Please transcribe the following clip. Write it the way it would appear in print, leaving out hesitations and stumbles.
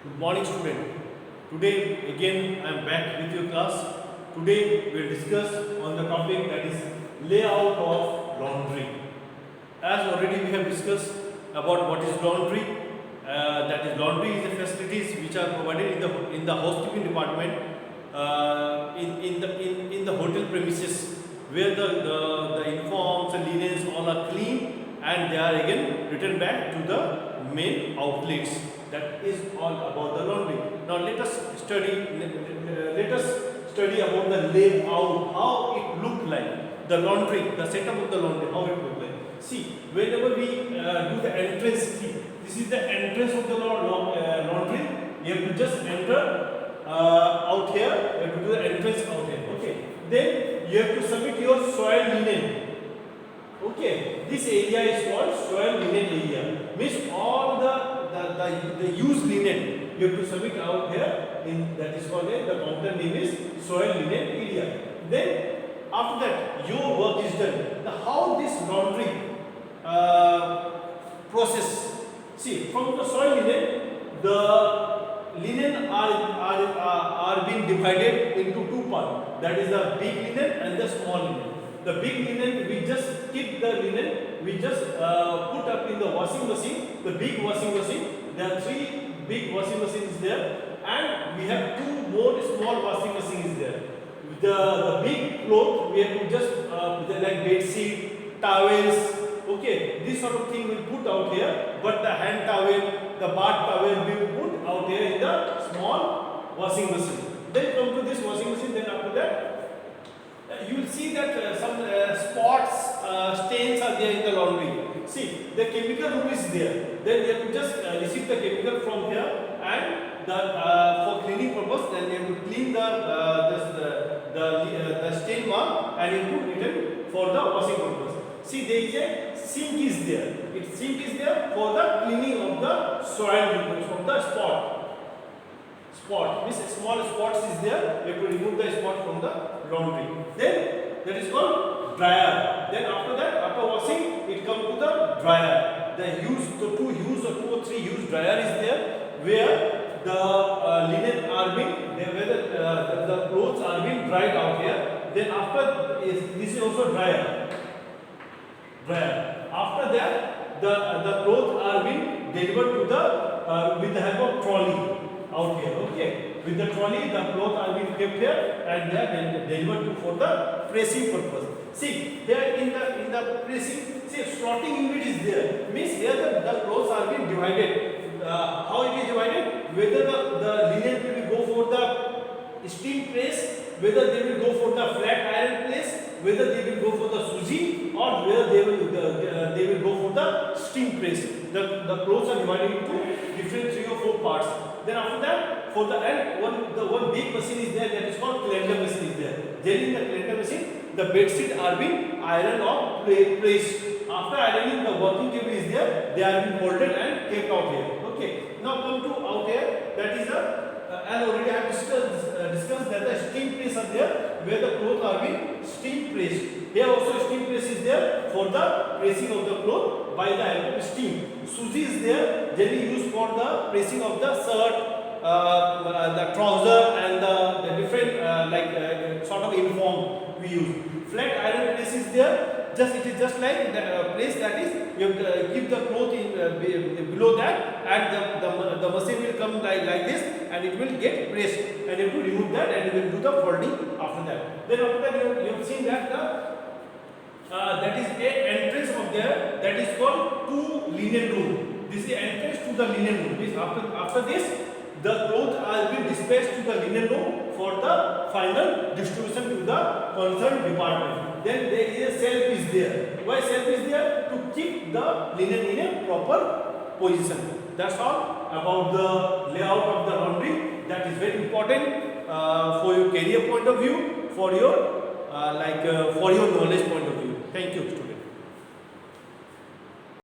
Good morning, student. Today again I am back with your class. Today we will discuss on the topic that is layout of laundry. As already we have discussed about what is laundry. That is laundry is the facilities which are provided in the housekeeping department in the hotel premises where the uniforms and linens all are clean and they are again returned back to the main outlets. That is all about the laundry. Now let us study about the layout, how it look like, the laundry, the setup of the laundry, how it look like. See, whenever we do the entrance, see, this is the entrance of the laundry. You have to just enter out here. You have to do the entrance out here. Okay. Then you have to submit your soil linen. Okay, this area is called soil linen area. Means all the used linen you have to submit out here. That is called the counter name is soil linen area. Then after that your work is done. Now how this laundry process? See, from the soil linen, the linen are being divided into two parts. That is the big linen and the small linen. The big linen, we just keep the linen, we just put up in the washing machine, the big washing machine. There are three big washing machines there, and we have two more small washing machines there. The big cloth, we have to just like bed sheet, towels, okay, this sort of thing we put out here, but the hand towel, the bath towel we put out here in the small washing machine. Then come to this washing machine, then after that, you will see that some spots, stains are there in the laundry. See, the chemical room is there. Then you have to just receive the chemical from here, and for cleaning purpose, then you have to clean the stain mark and you have to return for the washing purpose. See, there is a sink is there. Its sink is there for the cleaning of the soil from the spot. Means small spots is there. You have to remove the spot from the laundry. Then that is called dryer. Then after that, after washing, it comes to the dryer. The two or three used dryer is there where the linen are being, where the clothes are being dried out here. Then after this is also dryer. After that, the clothes are being delivered to the with the help of trolley out here. Okay, with the trolley, the clothes are being kept here and they are delivered to for the pressing purpose. See, here in the pressing, see, slotting unit is there. Means here the clothes are being divided. How it is divided? Whether the linen will go for the steam press, whether they will go for the flat iron press, whether they will go for the suji, or whether they will go for the steam press. The clothes are divided into different 3 or 4 parts. Then after that, for the end, one big machine is there, that is called calendar machine is there. Then in the calendar machine, the bed sheet are being ironed or placed. After ironing, the working table is there. They are being folded and kept out here. Okay. Now come to out here. That is as already I have discussed that the steam press are there where the clothes are being steam pressed. Here also steam press is there for the pressing of the cloth by the help of steam. Suji is there, generally used for the pressing of the shirt, the trouser and the different sort of uniform we use. Flat iron press is there. It is just like the place that is you have to keep the cloth in below that, and the machine will come like this and it will get pressed, and you have to remove that and you will do the folding after that. Then after that you have seen that that is a entrance of there, that is called to linen room. This is the entrance to the linen room. This after this, the clothes are being dispatched to the linen room for the final distribution to the concerned department. Then there is a shelf is there. Why shelf is there? To keep the linen in a proper position. That's all about the layout of the laundry. That is very important for your career point of view, for your for your knowledge point of view. Thank you, students.